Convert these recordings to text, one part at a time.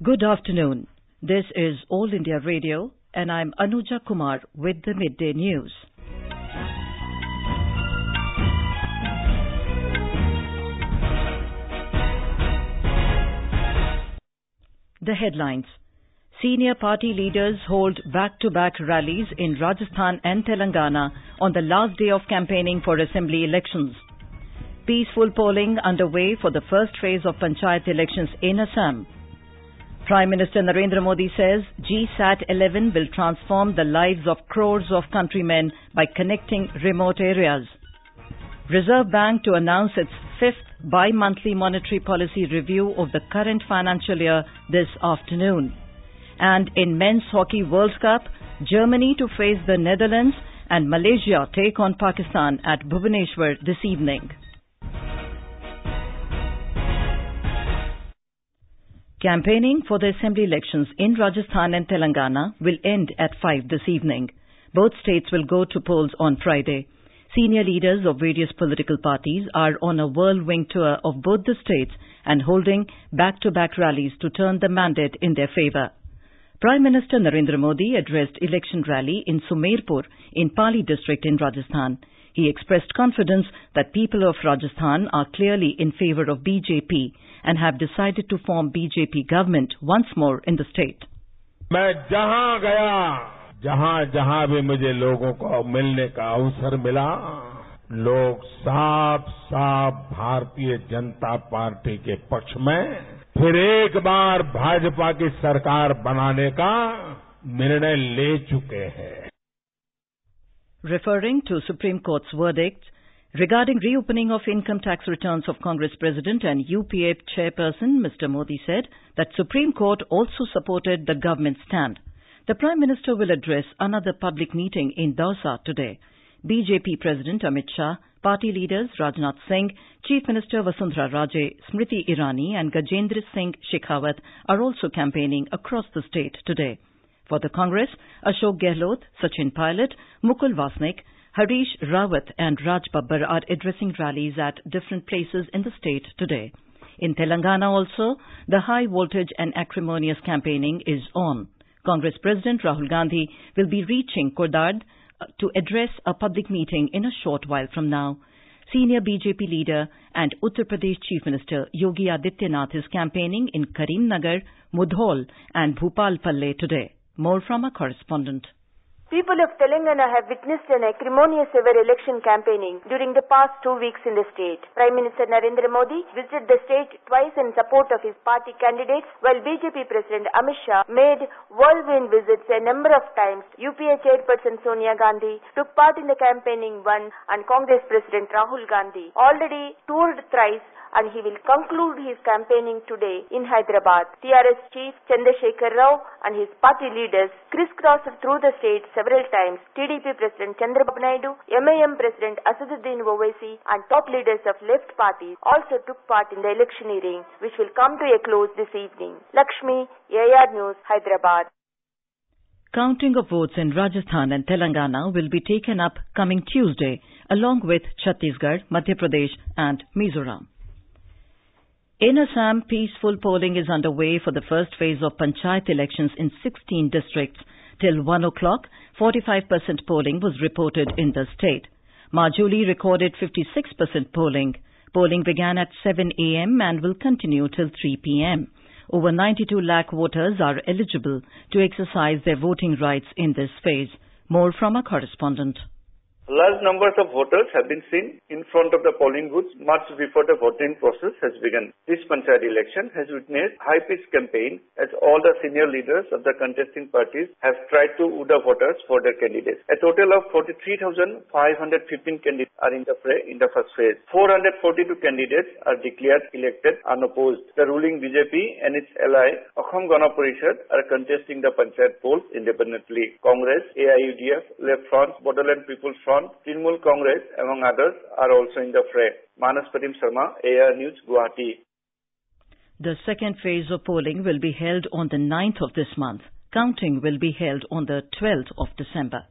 Good afternoon. This is All India Radio and I'm Anuja Kumar with the Midday News. The headlines. Senior party leaders hold back-to-back rallies in Rajasthan and Telangana on the last day of campaigning for assembly elections. Peaceful polling underway for the first phase of Panchayat Elections in Assam. Prime Minister Narendra Modi says GSAT-11 will transform the lives of crores of countrymen by connecting remote areas. Reserve Bank to announce its fifth bi-monthly monetary policy review of the current financial year this afternoon. And in Men's Hockey World Cup, Germany to face the Netherlands and Malaysia take on Pakistan at Bhubaneswar this evening. Campaigning for the assembly elections in Rajasthan and Telangana will end at 5 this evening. Both states will go to polls on Friday. Senior leaders of various political parties are on a whirlwind tour of both the states and holding back-to-back rallies to turn the mandate in their favour. Prime Minister Narendra Modi addressed election rally in Sumerpur in Pali district in Rajasthan. He expressed confidence that people of Rajasthan are clearly in favour of BJP and have decided to form BJP government once more in the state. मैं जहां गया, जहां भी मुझे लोगों को मिलने का अवसर मिला, लोग साफ भारतीय जनता पार्टी के पक्ष में फिर एक बार भाजपा की सरकार बनाने का निर्णय ले चुके हैं. Referring to Supreme Court's verdict regarding reopening of income tax returns of Congress President and UPA Chairperson, Mr. Modi said that Supreme Court also supported the government's stand. The Prime Minister will address another public meeting in Dausa today. BJP President Amit Shah, party leaders Rajnath Singh, Chief Minister Vasundhara Raje, Smriti Irani and Gajendra Singh Shekhawat are also campaigning across the state today. For the Congress, Ashok Gehlot, Sachin Pilot, Mukul Vasnik, Harish Rawat and Raj Babbar are addressing rallies at different places in the state today. In Telangana also, the high-voltage and acrimonious campaigning is on. Congress President Rahul Gandhi will be reaching Kodad to address a public meeting in a short while from now. Senior BJP leader and Uttar Pradesh Chief Minister Yogi Adityanath is campaigning in Karimnagar, Mudhol and Bhupal Palle today. More from our correspondent. People of Telangana have witnessed an acrimonious ever election campaigning during the past 2 weeks in the state. Prime Minister Narendra Modi visited the state twice in support of his party candidates, while BJP President Amit Shah made whirlwind visits a number of times. UPA Chairperson Sonia Gandhi took part in the campaigning once, and Congress President Rahul Gandhi already toured thrice, and he will conclude his campaigning today in Hyderabad. TRS Chief Chandrasekhar Rao and his party leaders crisscrossed through the state several times. TDP President Chandrababu Naidu, MIM President Asaduddin Owaisi and top leaders of left parties also took part in the electioneering, which will come to a close this evening. Lakshmi, AR News, Hyderabad. Counting of votes in Rajasthan and Telangana will be taken up coming Tuesday, along with Chhattisgarh, Madhya Pradesh and Mizoram. In Assam, peaceful polling is underway for the first phase of Panchayat elections in 16 districts. Till 1 o'clock, 45% polling was reported in the state. Majuli recorded 56% polling. Polling began at 7 a.m. and will continue till 3 p.m. Over 92 lakh voters are eligible to exercise their voting rights in this phase. More from our correspondent. Large numbers of voters have been seen in front of the polling booths much before the voting process has begun. This Panchayat election has witnessed high-pitched campaign as all the senior leaders of the contesting parties have tried to woo the voters for their candidates. A total of 43,515 candidates are in the fray in the first phase. 442 candidates are declared elected unopposed. The ruling BJP and its ally Assam Gana Parishad are contesting the Panchayat polls independently. Congress, AIUDF, Left Front, Bodoland People's Front, Trinamool Congress, among others, are also in the fray. Manas Pratim Sharma, AR News, Guwahati. The second phase of polling will be held on the 9th of this month. Counting will be held on the 12th of December.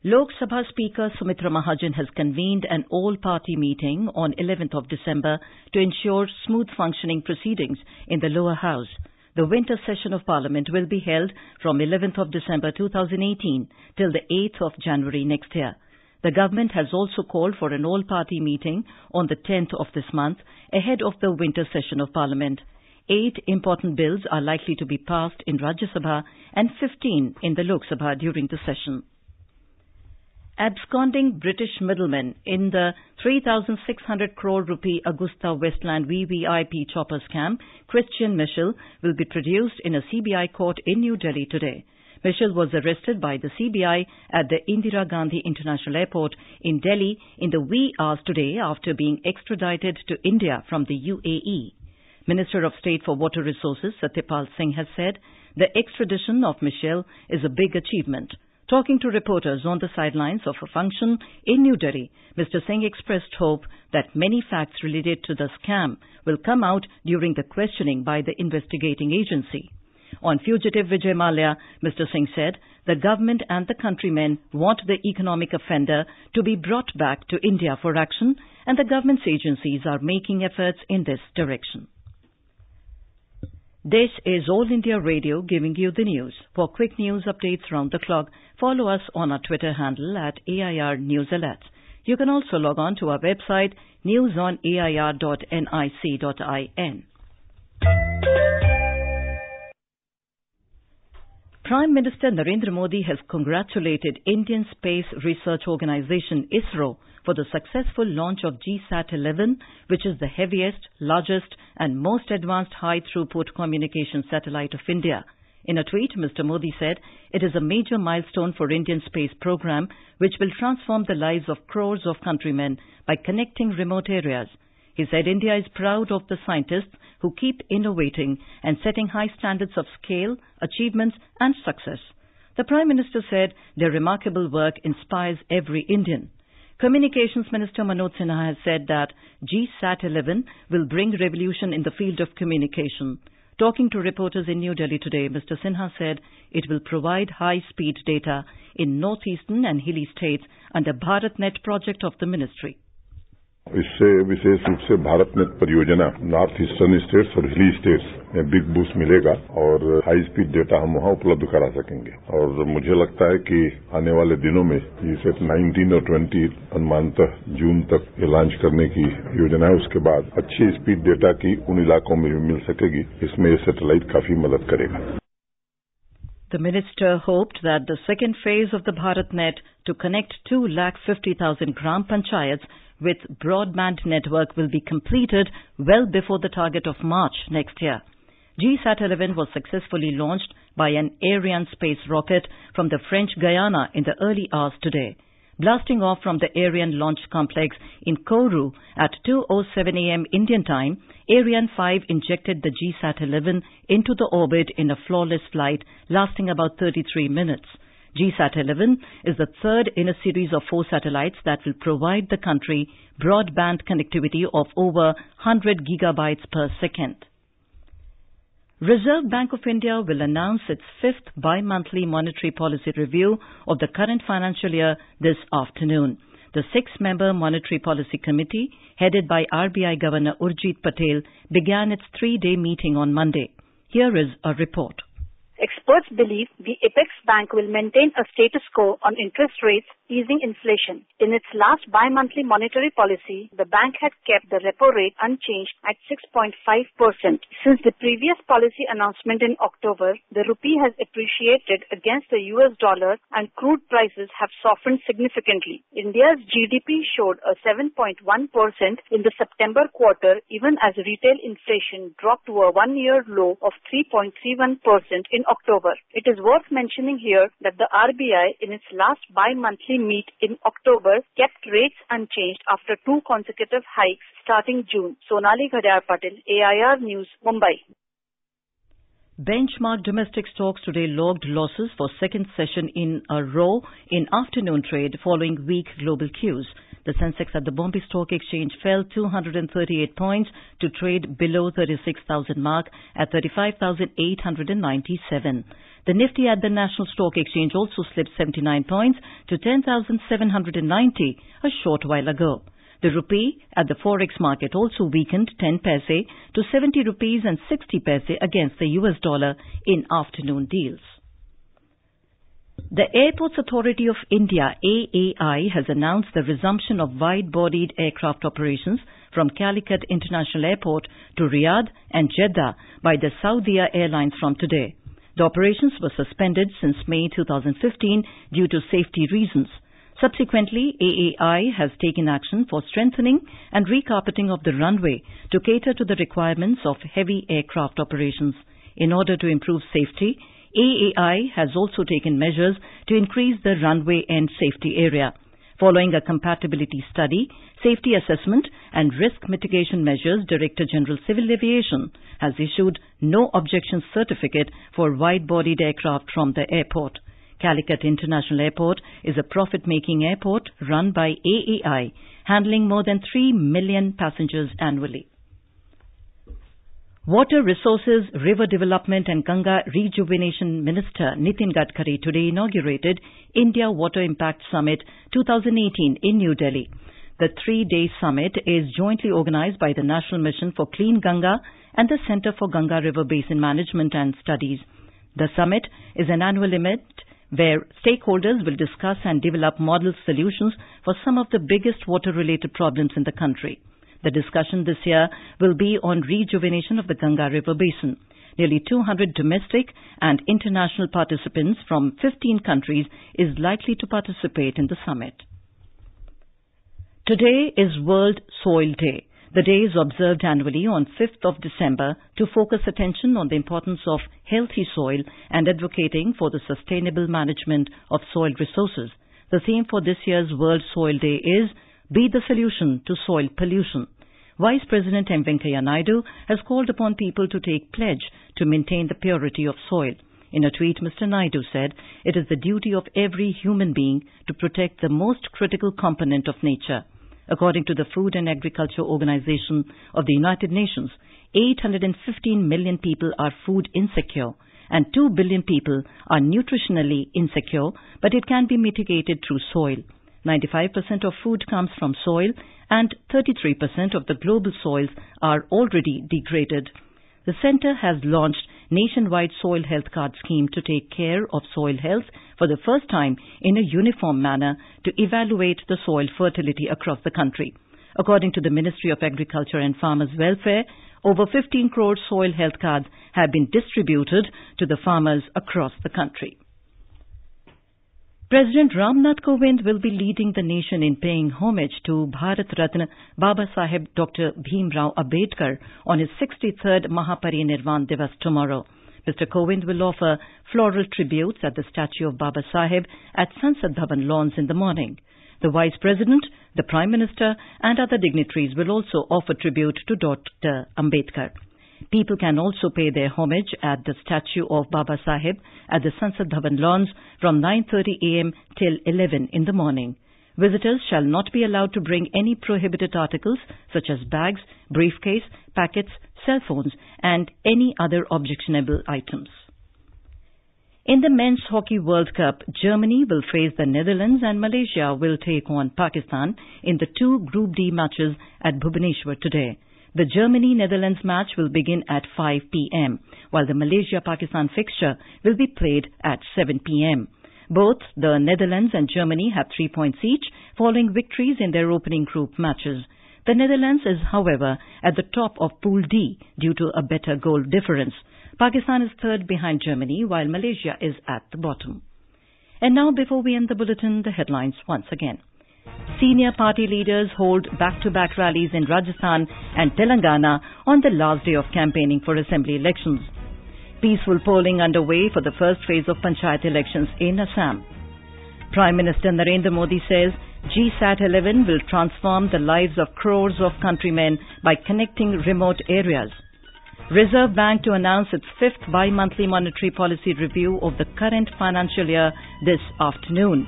Lok Sabha Speaker Sumitra Mahajan has convened an all-party meeting on 11th of December to ensure smooth functioning proceedings in the lower house. The winter session of Parliament will be held from 11th of December 2018 till the 8th of January next year. The government has also called for an all-party meeting on the 10th of this month ahead of the winter session of Parliament. 8 important bills are likely to be passed in Rajya Sabha and 15 in the Lok Sabha during the session. Absconding British middleman in the 3,600 crore rupee Augusta Westland VVIP chopper scam, Christian Michel, will be produced in a CBI court in New Delhi today. Michel was arrested by the CBI at the Indira Gandhi International Airport in Delhi in the wee hours today after being extradited to India from the UAE. Minister of State for Water Resources Satyapal Singh has said the extradition of Michel is a big achievement. Talking to reporters on the sidelines of a function in New Delhi, Mr. Singh expressed hope that many facts related to the scam will come out during the questioning by the investigating agency. On fugitive Vijay Mallya, Mr. Singh said the government and the countrymen want the economic offender to be brought back to India for action, and the government's agencies are making efforts in this direction. This is All India Radio giving you the news. For quick news updates round the clock, follow us on our Twitter handle at AIR News Alerts. You can also log on to our website newsonair.nic.in. Prime Minister Narendra Modi has congratulated Indian Space Research Organisation ISRO for the successful launch of GSAT-11, which is the heaviest, largest and most advanced high-throughput communication satellite of India. In a tweet, Mr. Modi said, "It is a major milestone for Indian space program, which will transform the lives of crores of countrymen by connecting remote areas." He said India is proud of the scientists who keep innovating and setting high standards of scale, achievements and success. The Prime Minister said their remarkable work inspires every Indian. Communications Minister Manoj Sinha has said that GSAT-11 will bring revolution in the field of communication. Talking to reporters in New Delhi today, Mr. Sinha said it will provide high-speed data in northeastern and hilly states under BharatNet project of the ministry. इससे विशेष रूप से भारतनेट परियोजना north eastern states और हिली states में big boost मिलेगा और high speed data हम वहां उपलब्ध करा सकेंगे। और मुझे लगता है कि आने वाले दिनों में इसे 19 और 20 अनुमानतः जून तक ये लॉन्च करने की योजना है। उसके बाद अच्छी स्पीड डेटा की उन इलाकों में भी मिल सकेगी। इसमें ये सैटेलाइट काफी मदद करेगा। The minister hoped that the second phase of the BharatNet to connect 250,000 Gram Panchayats with broadband network will be completed well before the target of March next year. GSAT-11 was successfully launched by an Ariane space rocket from the French Guyana in the early hours today. Blasting off from the Ariane launch complex in Kourou at 2:07 a.m. Indian time, Ariane 5 injected the GSAT-11 into the orbit in a flawless flight lasting about 33 minutes. GSAT-11 is the third in a series of 4 satellites that will provide the country broadband connectivity of over 100 gigabytes per second. Reserve Bank of India will announce its 5th bi-monthly monetary policy review of the current financial year this afternoon. The 6-member Monetary Policy Committee, headed by RBI Governor Urjit Patel, began its 3-day meeting on Monday. Here is a report. Experts believe the Apex Bank will maintain a status quo on interest rates, easing inflation. In its last bi-monthly monetary policy, the bank had kept the repo rate unchanged at 6.5%. Since the previous policy announcement in October, the rupee has appreciated against the US dollar and crude prices have softened significantly. India's GDP showed a 7.1% in the September quarter, even as retail inflation dropped to a one-year low of 3.31% in October. It is worth mentioning here that the RBI in its last bi-monthly meet in October kept rates unchanged after 2 consecutive hikes starting June. Sonali Ghadiyar Patil, AIR News, Mumbai. Benchmark domestic stocks today logged losses for second session in a row in afternoon trade following weak global cues. The Sensex at the Bombay Stock Exchange fell 238 points to trade below 36,000 mark at 35,897. The Nifty at the National Stock Exchange also slipped 79 points to 10,790 a short while ago. The rupee at the forex market also weakened 10 paise to 70 rupees and 60 paise against the US dollar in afternoon deals. The Airports Authority of India, AAI, has announced the resumption of wide-bodied aircraft operations from Calicut International Airport to Riyadh and Jeddah by the Saudia Airlines from today. The operations were suspended since May 2015 due to safety reasons. Subsequently, AAI has taken action for strengthening and recarpeting of the runway to cater to the requirements of heavy aircraft operations. In order to improve safety, AAI has also taken measures to increase the runway end safety area. Following a compatibility study, safety assessment and risk mitigation measures, Director General Civil Aviation has issued no objection certificate for wide-bodied aircraft from the airport. Calicut International Airport is a profit-making airport run by AAI, handling more than 3 million passengers annually. Water Resources, River Development and Ganga Rejuvenation Minister Nitin Gadkari today inaugurated India Water Impact Summit 2018 in New Delhi. The 3-day summit is jointly organized by the National Mission for Clean Ganga and the Center for Ganga River Basin Management and Studies. The summit is an annual event where stakeholders will discuss and develop model solutions for some of the biggest water-related problems in the country. The discussion this year will be on rejuvenation of the Ganga River Basin. Nearly 200 domestic and international participants from 15 countries is likely to participate in the summit. Today is World Soil Day. The day is observed annually on 5th of December to focus attention on the importance of healthy soil and advocating for the sustainable management of soil resources. The theme for this year's World Soil Day is Be the Solution to Soil Pollution. Vice President M. Venkaiah Naidu has called upon people to take pledge to maintain the purity of soil. In a tweet, Mr. Naidu said, "It is the duty of every human being to protect the most critical component of nature." According to the Food and Agriculture Organization of the United Nations, 815 million people are food insecure and 2 billion people are nutritionally insecure, but it can be mitigated through soil. 95% of food comes from soil and 33% of the global soils are already degraded. The Centre has launched nationwide soil health card scheme to take care of soil health for the first time in a uniform manner to evaluate the soil fertility across the country. According to the Ministry of Agriculture and Farmers Welfare, over 15 crores soil health cards have been distributed to the farmers across the country. President Ramnath Kovind will be leading the nation in paying homage to Bharat Ratna Baba Saheb Dr. Bhim Rao Ambedkar on his 63rd Mahaparinirvan Divas tomorrow. Mr. Kovind will offer floral tributes at the statue of Baba Saheb at Sansad Bhavan lawns in the morning. The Vice President, the Prime Minister and other dignitaries will also offer tribute to Dr. Ambedkar. People can also pay their homage at the statue of Baba Saheb at the Sansad Bhavan lawns from 9:30 a.m. till 11 in the morning. Visitors shall not be allowed to bring any prohibited articles such as bags, briefcase, packets, cell phones and any other objectionable items. In the Men's Hockey World Cup, Germany will face the Netherlands and Malaysia will take on Pakistan in the 2 Group D matches at Bhubaneswar today. The Germany-Netherlands match will begin at 5 p.m., while the Malaysia-Pakistan fixture will be played at 7 p.m. Both the Netherlands and Germany have 3 points each, following victories in their opening group matches. The Netherlands is, however, at the top of Pool D due to a better goal difference. Pakistan is third behind Germany, while Malaysia is at the bottom. And now, before we end the bulletin, the headlines once again. Senior party leaders hold back-to-back rallies in Rajasthan and Telangana on the last day of campaigning for assembly elections. Peaceful polling underway for the first phase of Panchayat Elections in Assam. Prime Minister Narendra Modi says GSAT-11 will transform the lives of crores of countrymen by connecting remote areas. Reserve Bank to announce its 5th bi-monthly monetary policy review of the current financial year this afternoon.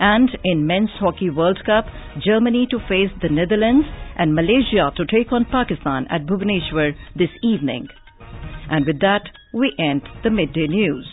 And in Men's Hockey World Cup, Germany to face the Netherlands and Malaysia to take on Pakistan at Bhubaneswar this evening. And with that, we end the Midday News.